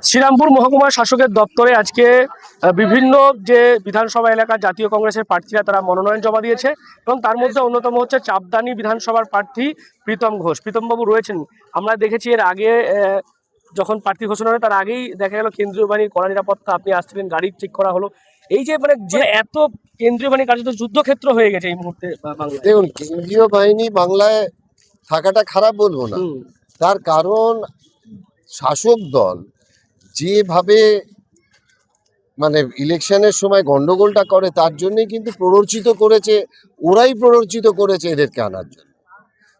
শ্রীরামপুর মহকুমা শাসকের দপ্তরে আজকে বিভিন্ন যে বিধানসভা এলাকার জাতীয় কংগ্রেসের প্রার্থীরা তারা মনোনয়ন জমা দিয়েছে এবং তার মধ্যে অন্যতম হচ্ছে চাপদানি বিধানসভার প্রার্থী প্রীতম ঘোষ। প্রীতমবাবু রয়েছেন, আমরা দেখেছি এর আগে যখন প্রার্থী ঘোষণা হয় তার আগেই দেখা গেল কেন্দ্রীয় বাহিনীর কড়া নিরাপত্তা, আপনি আসছিলেন, গাড়ি চেক করা হলো। এই যে যে এত কেন্দ্রীয় বাহিনী কার্যত যুদ্ধক্ষেত্র হয়ে গেছে এই মুহূর্তে বাংলায়। দেখুন, কেন্দ্রীয় বাহিনী বাংলায় থাকাটা খারাপ বলবো না, তার কারণ শাসক দল যেভাবে ইলেকশনের সময় গন্ডগোলটা করে তার জন্যই কিন্তু প্ররোচিত করেছে, ওরাই প্ররোচিত করেছে এদেরকে আনার জন্য।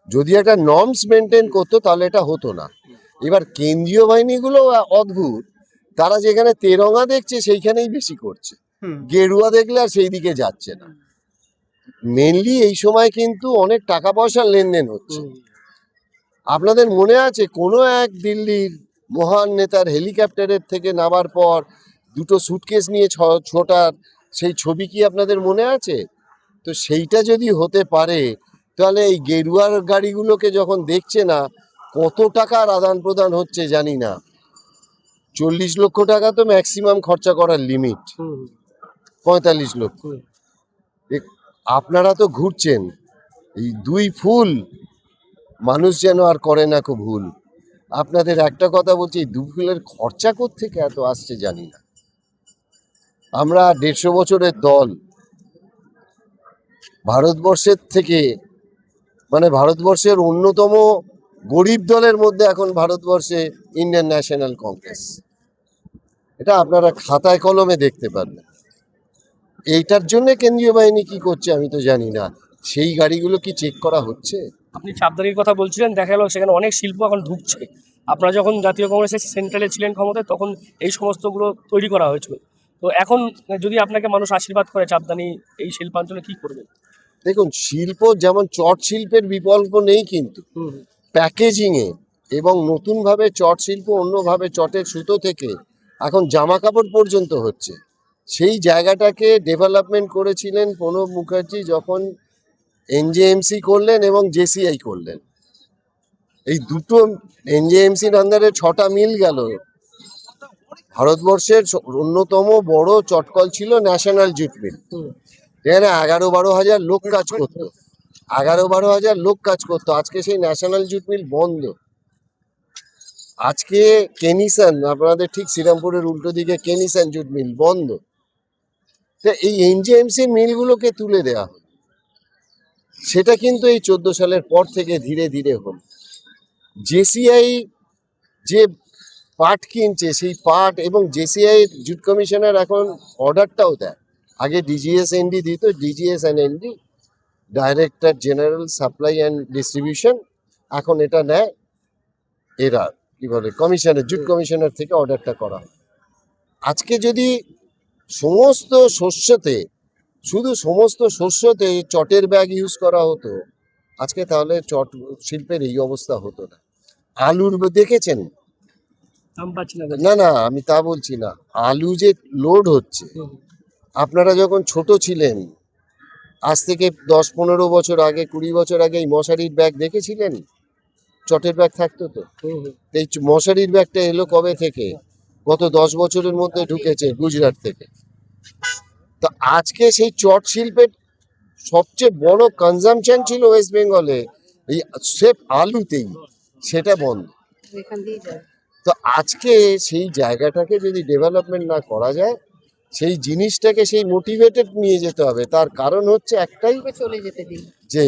যদি একটা নর্মস মেনটেন করতো তাহলে এটা হতো না। এবার কেন্দ্রীয় বাহিনীগুলো অদ্ভুত, তারা যেখানে তেরঙা দেখছে সেইখানেই বেশি করছে, গেরুয়া দেখলে আর সেই দিকে যাচ্ছে না। মেনলি এই সময় কিন্তু অনেক টাকা পয়সার লেনদেন হচ্ছে। আপনাদের মনে আছে কোনো এক দিল্লির মহান নেতার হেলিকপ্টারের থেকে নামার পর দুটো সুটকেস নিয়ে ছোটার সেই ছবি কি আপনাদের মনে আছে? তো সেইটা যদি হতে পারে তাহলে এই গেরুয়ার গাড়িগুলোকে যখন দেখছে না, কত টাকার আদান প্রদান হচ্ছে জানি না। 40 লক্ষ টাকা তো ম্যাক্সিমাম খরচা করার লিমিট, 45 লক্ষ। আপনারা তো ঘুরছেন, এই দুই ফুল মানুষ যেন আর করে না খুব ভুল। আপনাদের একটা কথা বলছি, এই দু ফুলের খরচা কোত্থেকে এত আসছে জানি না। আমরা 150 বছরের দল, ভারতবর্ষের থেকে ভারতবর্ষের অন্যতম গরিব দলের মধ্যে এখন ভারতবর্ষে ইন্ডিয়ান ন্যাশনাল কংগ্রেস, এটা আপনারা খাতায় কলমে দেখতে পারবেন। এইটার জন্য কেন্দ্রীয় বাহিনী কি করছে আমি তো জানি না। সেই গাড়িগুলো কি চেক করা হচ্ছে? আপনি চাপদানির কথা বলছিলেন, দেখা গেল সেখানে অনেক শিল্প এখন ঢুকছে। আপনারা যখন জাতীয় কংগ্রেসের সেন্ট্রালে ছিলেন ক্ষমতায়, তখন এই সমস্তগুলো তৈরি করা হয়েছিল। তো এখন যদি আপনাকে মানুষ আশীর্বাদ করে চাপদানি এই শিল্পাঞ্চলে, কি করবেন? দেখুন, শিল্প যেমন চট শিল্পের বিকল্প নেই, কিন্তু প্যাকেজিংয়ে এবং নতুনভাবে চট শিল্প, অন্যভাবে চটের সুতো থেকে এখন জামা কাপড় পর্যন্ত হচ্ছে। সেই জায়গাটাকে ডেভেলপমেন্ট করেছিলেন প্রণব মুখার্জি যখন এনজেএমসি করলেন এবং জেসিআই করলেন। এই দুটো এনজেএমসির আন্ডারে 6টা মিল গেল। ভারতবর্ষের অন্যতম বড় চটকল ছিল ন্যাশনাল জুট মিল, এখানে 11-12 হাজার লোক কাজ করতো, 11-12 হাজার লোক কাজ করতো। আজকে সেই ন্যাশনাল জুট মিল বন্ধ। আজকে কেনিসান, আপনাদের ঠিক শ্রীরামপুরের উল্টো দিকে কেনিসান জুট মিল বন্ধ। তো এই এনজেএমসি মিলগুলোকে তুলে দেওয়া হলো, সেটা কিন্তু এই 14 সালের পর থেকে ধীরে ধীরে হল। জেসিআই যে পাট কিনছে, সেই পাট এবং জেসিআই জুট কমিশনার এখন অর্ডারটাও দেয়। আগে ডিজিএস এনডি দিত, DGS and ND, director general supply and distribution, এখন এটা নেয় এরা কি বলে কমিশনার, জুট কমিশনার থেকে অর্ডারটা করা। আজকে যদি সমস্ত শস্যতে চটের ব্যাগ ইউজ করা হতো আজকে, তাহলে চট শিল্পের এই অবস্থা হতো না। আলুর দেখেছেন? না, আমি তা বলছি না। আলু যে লোড হচ্ছে, আপনারা যখন ছোট ছিলেন, আজ থেকে 10-15 বছর আগে, 20 বছর আগে এই মশারির ব্যাগ দেখেছিলেন? চটের ব্যাগ থাকতো তো। এই মশারির ব্যাগটা এলো কবে থেকে? গত 10 বছরের মধ্যে ঢুকেছে গুজরাট থেকে। তো আজকে সেই চট শিল্পের সবচেয়ে বড় কনজামশন ছিল ওয়েস্ট বেঙ্গলে এই সেফ আলুতেই, সেটা বন্ধ। তো আজকে সেই জায়গাটাকে যদি ডেভেলপমেন্ট না করা যায়, সেই জিনিসটাকে সেই মোটিভেটেড নিয়ে যেতে হবে। তার কারণ হচ্ছে একটাই, যে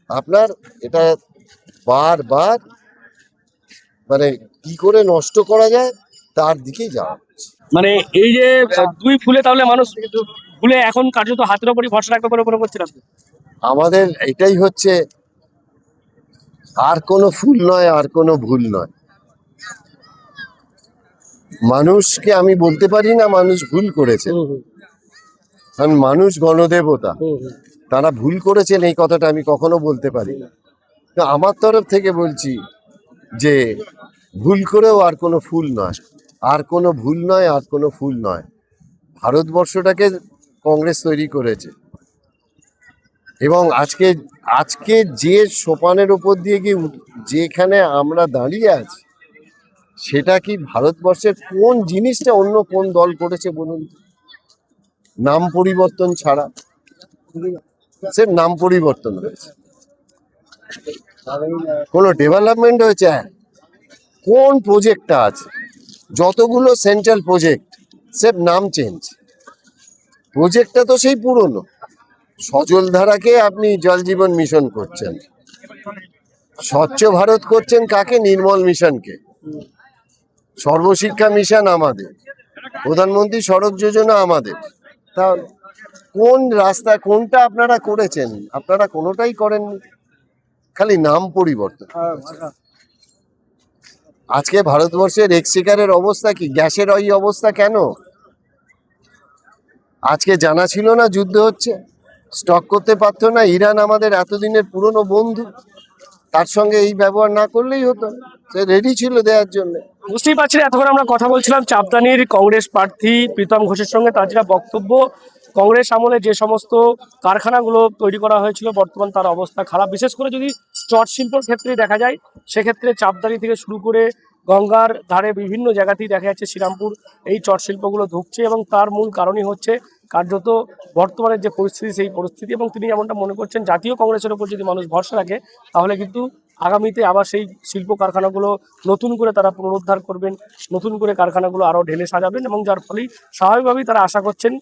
আপনার এটা বারবার কি করে নষ্ট করা যায় তার দিকেই যাওয়া। এই যে দুই ফুলে, তাহলে মানুষ ফুলে এখন কার্যত হাতের উপরই ভরসা রাখতে পারে করছিলাম। আমাদের এটাই হচ্ছে, আর কোনো ফুল নয়, আর কোনো ভুল নয়। মানুষকে আমি বলতে পারি না মানুষ ভুল করেছে, কারণ মানুষ গণদেবতা, তারা ভুল করেছেন এই কথাটা আমি কখনো বলতে পারি না। তো আমার তরফ থেকে বলছি যে ভুল করেও আর কোনো ফুল নয়, আর কোনো ভুল নয়, আর কোনো ফুল নয়। ভারতবর্ষটাকে কংগ্রেস তৈরি করেছে এবং আজকে যে সোপানের উপর দিয়ে গিয়ে যেখানে আমরা দাঁড়িয়ে আছি, সেটা কি ভারতবর্ষের কোন জিনিসটা অন্য কোন দল করেছে বলুন? নাম পরিবর্তন ছাড়া, সে নাম পরিবর্তন হয়েছে, কোনো ডেভেলপমেন্ট হয়েছে? কোন প্রজেক্টটা আছে? যতগুলো সেন্ট্রাল প্রজেক্ট, সে নাম চেঞ্জ, প্রজেক্টটা তো সেই পুরনো। সজল ধারাকে আপনি জল জীবন মিশন করছেন, স্বচ্ছ ভারত করছেন কাকে? নির্মল মিশনকে। সর্বশিক্ষা মিশন আমাদের, প্রধানমন্ত্রী সড়ক যোজনা আমাদের। তা কোন রাস্তা কোনটা আপনারা করেছেন? আপনারা কোনোটাই করেননি, খালি নাম পরিবর্তন। আজকে ভারতবর্ষের এক্সচেকারের অবস্থা কি? গ্যাসের এই অবস্থা কেন? আজকে জানা ছিল না যুদ্ধ হচ্ছে, স্টক করতে পারতো না? ইরান আমাদের এতদিনের পুরনো বন্ধু, তার সঙ্গে এই ব্যবহার না করলেই হতো, সে রেডি ছিল দেওয়ার জন্য। বুঝতেই পারছি, এতক্ষণ আমরা কথা বলছিলাম চাপদানির কংগ্রেস প্রার্থী প্রীতম ঘোষের সঙ্গে। তার যেটা বক্তব্য, কংগ্রেস আমলে যে সমস্ত কারখানাগুলো তৈরি করা হয়েছিল বর্তমান তার অবস্থা খারাপ। বিশেষ করে যদি চট শিল্পর ক্ষেত্রে দেখা যায়, সেক্ষেত্রে চাপদানি থেকে শুরু করে গঙ্গার ধারে বিভিন্ন জায়গাতেই দেখা যাচ্ছে শ্রীরামপুর এই চট শিল্পগুলো ধুঁকছে, এবং তার মূল কারণই হচ্ছে কার্যত বর্তমানের যে পরিস্থিতি, সেই পরিস্থিতি। এবং তিনি যেমনটা মনে করছেন, জাতীয় কংগ্রেসের ওপর যদি মানুষ ভরসা রাখে, তাহলে কিন্তু আগামীতে আবার সেই শিল্প কারখানাগুলো নতুন করে তারা পুনরুদ্ধার করবেন, নতুন করে কারখানাগুলো আরও ঢেলে সাজাবেন, এবং যার ফলেই স্বাভাবিকভাবেই তারা আশা করছেন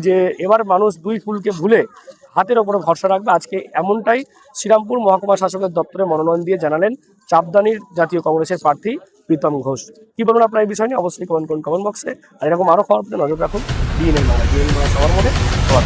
যে এবার মানুষ দুই ফুলকে ভুলে হাতের ওপরে ভরসা রাখবে। আজকে এমনটাই শ্রীরামপুর মহকুমা শাসকের দপ্তরে মনোনয়ন দিয়ে জানালেন চাপদানির জাতীয় কংগ্রেসের প্রার্থী প্রীতম ঘোষ। কি বলুন আপনার এই বিষয় নিয়ে? অবশ্যই কমেন্ট করুন কমেন্ট বক্সে। আর এরকম আরও খবর পেতে নজর রাখুন ডিএনএ বাংলা। ডিএনএ বাংলা সবার মধ্যে সবার